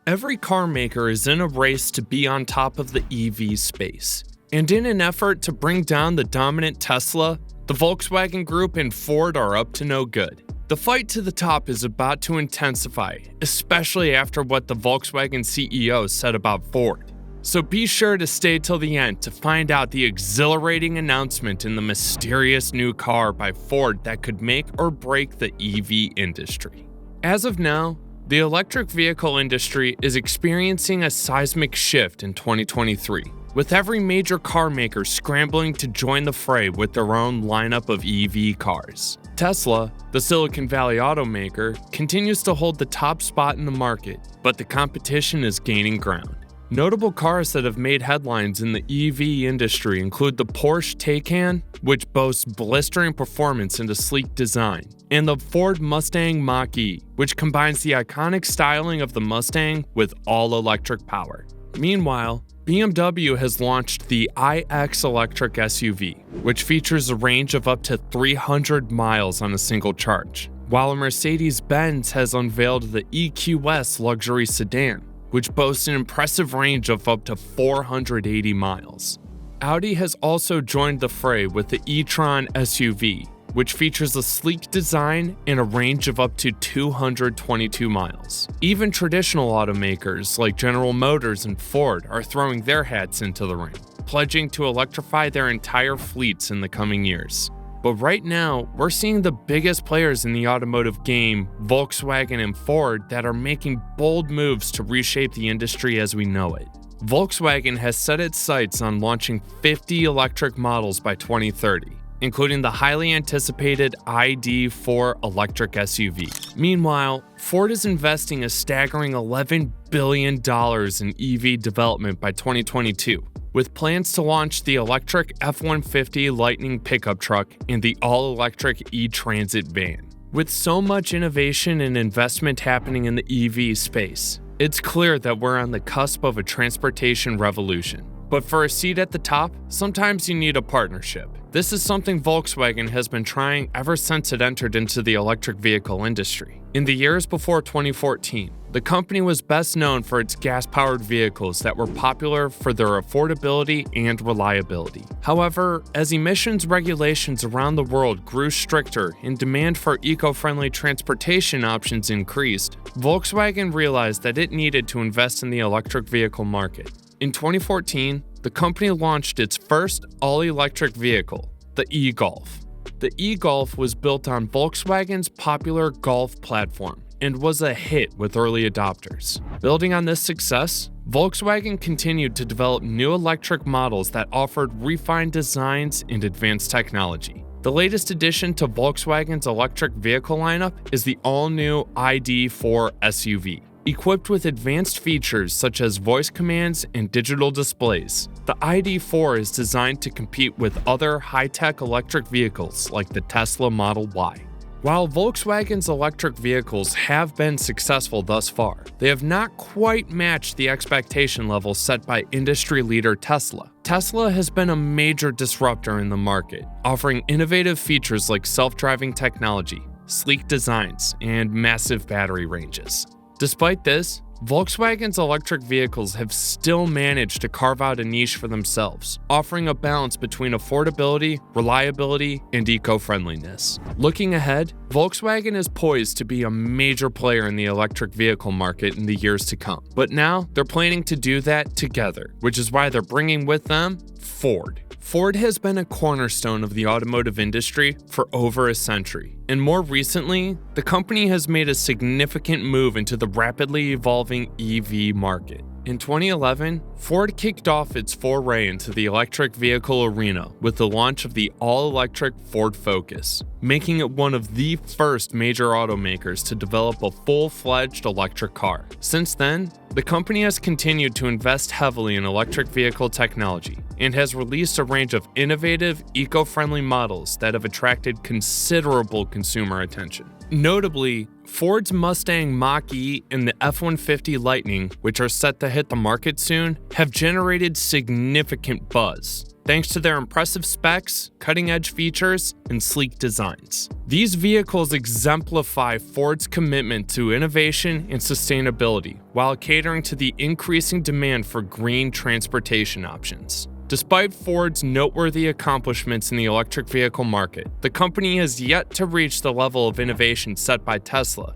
Every car maker is in a race to be on top of the EV space. And in an effort to bring down the dominant Tesla, the Volkswagen Group and Ford are up to no good. The fight to the top is about to intensify, especially after what the Volkswagen CEO said about Ford. So be sure to stay till the end to find out the exhilarating announcement in the mysterious new car by Ford that could make or break the EV industry. As of now, the electric vehicle industry is experiencing a seismic shift in 2023, with every major car maker scrambling to join the fray with their own lineup of EV cars. Tesla, the Silicon Valley automaker, continues to hold the top spot in the market, but the competition is gaining ground. Notable cars that have made headlines in the EV industry include the Porsche Taycan, which boasts blistering performance and a sleek design, and the Ford Mustang Mach-E, which combines the iconic styling of the Mustang with all-electric power. Meanwhile, BMW has launched the iX electric SUV, which features a range of up to 300 miles on a single charge, while Mercedes-Benz has unveiled the EQS luxury sedan, which boasts an impressive range of up to 480 miles. Audi has also joined the fray with the e-tron SUV, which features a sleek design and a range of up to 222 miles. Even traditional automakers like General Motors and Ford are throwing their hats into the ring, pledging to electrify their entire fleets in the coming years. But right now, we're seeing the biggest players in the automotive game, Volkswagen and Ford, that are making bold moves to reshape the industry as we know it. Volkswagen has set its sights on launching 50 electric models by 2030, including the highly anticipated ID.4 electric SUV. Meanwhile, Ford is investing a staggering $11 billion in EV development by 2022, with plans to launch the electric F-150 Lightning pickup truck and the all-electric e-Transit van. With so much innovation and investment happening in the EV space, it's clear that we're on the cusp of a transportation revolution. But for a seat at the top, sometimes you need a partnership. This is something Volkswagen has been trying ever since it entered into the electric vehicle industry. In the years before 2014, the company was best known for its gas-powered vehicles that were popular for their affordability and reliability. However, as emissions regulations around the world grew stricter and demand for eco-friendly transportation options increased, Volkswagen realized that it needed to invest in the electric vehicle market. In 2014, the company launched its first all-electric vehicle, the e-Golf. The e-Golf was built on Volkswagen's popular Golf platform and was a hit with early adopters. Building on this success, Volkswagen continued to develop new electric models that offered refined designs and advanced technology. The latest addition to Volkswagen's electric vehicle lineup is the all-new ID.4 SUV. Equipped with advanced features such as voice commands and digital displays, the ID.4 is designed to compete with other high-tech electric vehicles like the Tesla Model Y. While Volkswagen's electric vehicles have been successful thus far, they have not quite matched the expectation level set by industry leader Tesla. Tesla has been a major disruptor in the market, offering innovative features like self-driving technology, sleek designs, and massive battery ranges. Despite this, Volkswagen's electric vehicles have still managed to carve out a niche for themselves, offering a balance between affordability, reliability, and eco-friendliness. Looking ahead, Volkswagen is poised to be a major player in the electric vehicle market in the years to come. But now, they're planning to do that together, which is why they're bringing with them Ford. Ford has been a cornerstone of the automotive industry for over a century, and more recently, the company has made a significant move into the rapidly evolving EV market. In 2011, Ford kicked off its foray into the electric vehicle arena with the launch of the all-electric Ford Focus, making it one of the first major automakers to develop a full-fledged electric car. Since then, the company has continued to invest heavily in electric vehicle technology and has released a range of innovative, eco-friendly models that have attracted considerable consumer attention. Notably, Ford's Mustang Mach-E and the F-150 Lightning, which are set to hit the market soon, have generated significant buzz. thanks to their impressive specs, cutting-edge features, and sleek designs. These vehicles exemplify Ford's commitment to innovation and sustainability while catering to the increasing demand for green transportation options. Despite Ford's noteworthy accomplishments in the electric vehicle market, the company has yet to reach the level of innovation set by Tesla.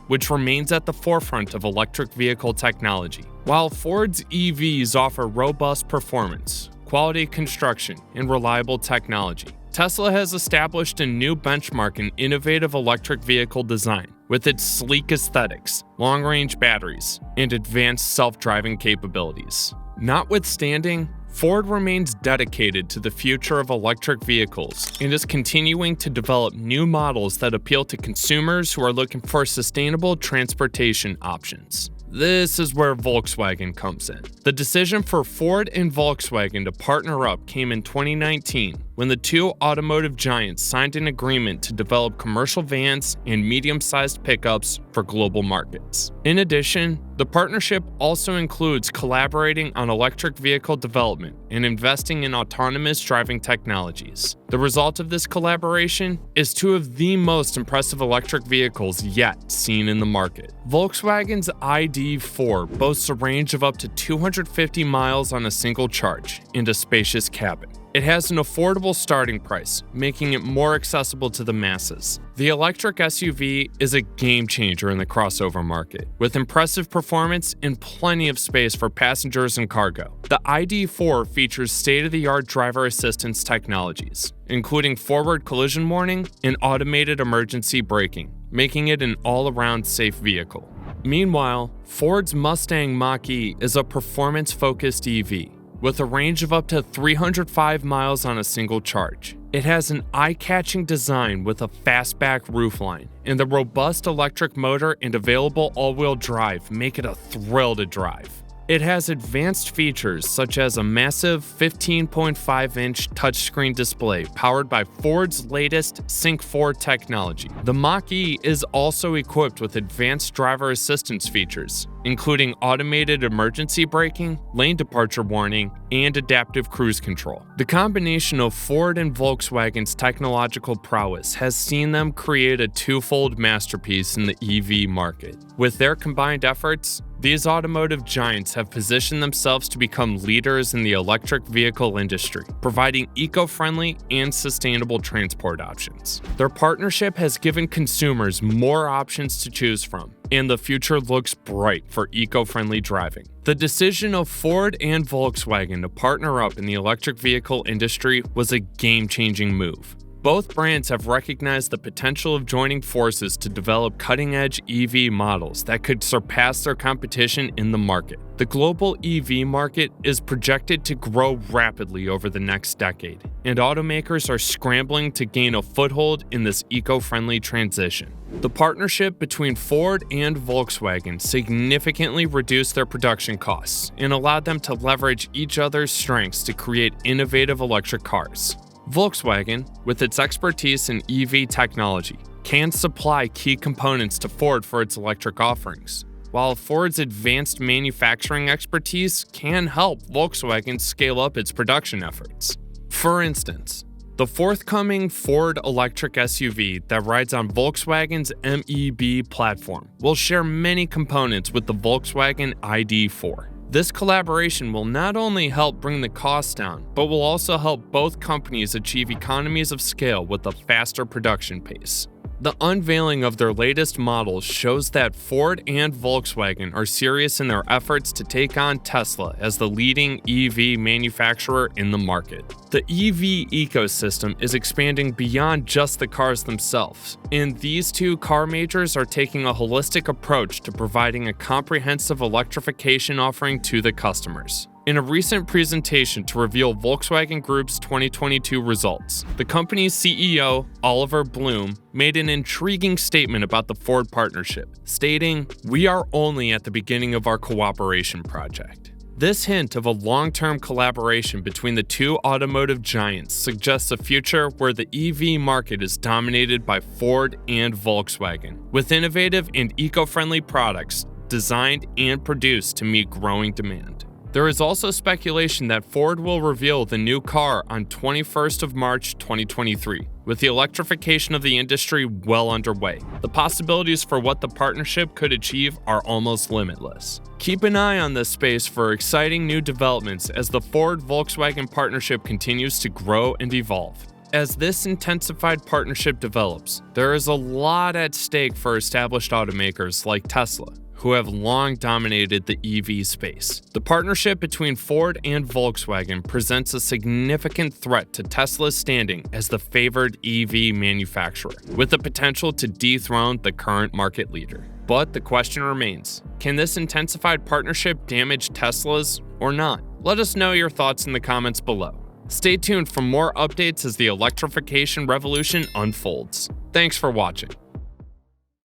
Which remains at the forefront of electric vehicle technology. While Ford's EVs offer robust performance, quality construction, and reliable technology, Tesla has established a new benchmark in innovative electric vehicle design with its sleek aesthetics, long-range batteries, and advanced self-driving capabilities. Notwithstanding, Ford remains dedicated to the future of electric vehicles and is continuing to develop new models that appeal to consumers who are looking for sustainable transportation options. This is where Volkswagen comes in. The decision for Ford and Volkswagen to partner up came in 2019 when the two automotive giants signed an agreement to develop commercial vans and medium-sized pickups for global markets. In addition, the partnership also includes collaborating on electric vehicle development and investing in autonomous driving technologies. The result of this collaboration is two of the most impressive electric vehicles yet seen in the market. Volkswagen's ID.4 boasts a range of up to 250 miles on a single charge and a spacious cabin. It has an affordable starting price, making it more accessible to the masses. The electric SUV is a game changer in the crossover market, with impressive performance and plenty of space for passengers and cargo. The ID.4 features state-of-the-art driver assistance technologies, including forward collision warning and automated emergency braking, making it an all-around safe vehicle. Meanwhile, Ford's Mustang Mach-E is a performance-focused EV, with a range of up to 305 miles on a single charge. It has an eye-catching design with a fastback roofline, and the robust electric motor and available all-wheel drive make it a thrill to drive. It has advanced features such as a massive 15.5-inch touchscreen display powered by Ford's latest Sync 4 technology. The Mach-E is also equipped with advanced driver assistance features, including automated emergency braking, lane departure warning, and adaptive cruise control. The combination of Ford and Volkswagen's technological prowess has seen them create a twofold masterpiece in the EV market. With their combined efforts, these automotive giants have positioned themselves to become leaders in the electric vehicle industry, providing eco-friendly and sustainable transport options. Their partnership has given consumers more options to choose from, and the future looks bright for eco-friendly driving. The decision of Ford and Volkswagen to partner up in the electric vehicle industry was a game-changing move. Both brands have recognized the potential of joining forces to develop cutting-edge EV models that could surpass their competition in the market. The global EV market is projected to grow rapidly over the next decade, and automakers are scrambling to gain a foothold in this eco-friendly transition. The partnership between Ford and Volkswagen significantly reduced their production costs and allowed them to leverage each other's strengths to create innovative electric cars. Volkswagen, with its expertise in EV technology, can supply key components to Ford for its electric offerings, while Ford's advanced manufacturing expertise can help Volkswagen scale up its production efforts. For instance, the forthcoming Ford electric SUV that rides on Volkswagen's MEB platform will share many components with the Volkswagen ID.4. This collaboration will not only help bring the cost down, but will also help both companies achieve economies of scale with a faster production pace. The unveiling of their latest models shows that Ford and Volkswagen are serious in their efforts to take on Tesla as the leading EV manufacturer in the market. The EV ecosystem is expanding beyond just the cars themselves, and these two car majors are taking a holistic approach to providing a comprehensive electrification offering to the customers. In a recent presentation to reveal Volkswagen Group's 2022 results, the company's CEO, Oliver Blume, made an intriguing statement about the Ford partnership, stating, "We are only at the beginning of our cooperation project." This hint of a long-term collaboration between the two automotive giants suggests a future where the EV market is dominated by Ford and Volkswagen, with innovative and eco-friendly products designed and produced to meet growing demand. There is also speculation that Ford will reveal the new car on 21st of March 2023, with the electrification of the industry well underway. The possibilities for what the partnership could achieve are almost limitless. Keep an eye on this space for exciting new developments as the Ford-Volkswagen partnership continues to grow and evolve. As this intensified partnership develops, there is a lot at stake for established automakers like Tesla, who have long dominated the EV space. The partnership between Ford and Volkswagen presents a significant threat to Tesla's standing as the favored EV manufacturer, with the potential to dethrone the current market leader. But the question remains, can this intensified partnership damage Tesla's or not? Let us know your thoughts in the comments below. Stay tuned for more updates as the electrification revolution unfolds. Thanks for watching.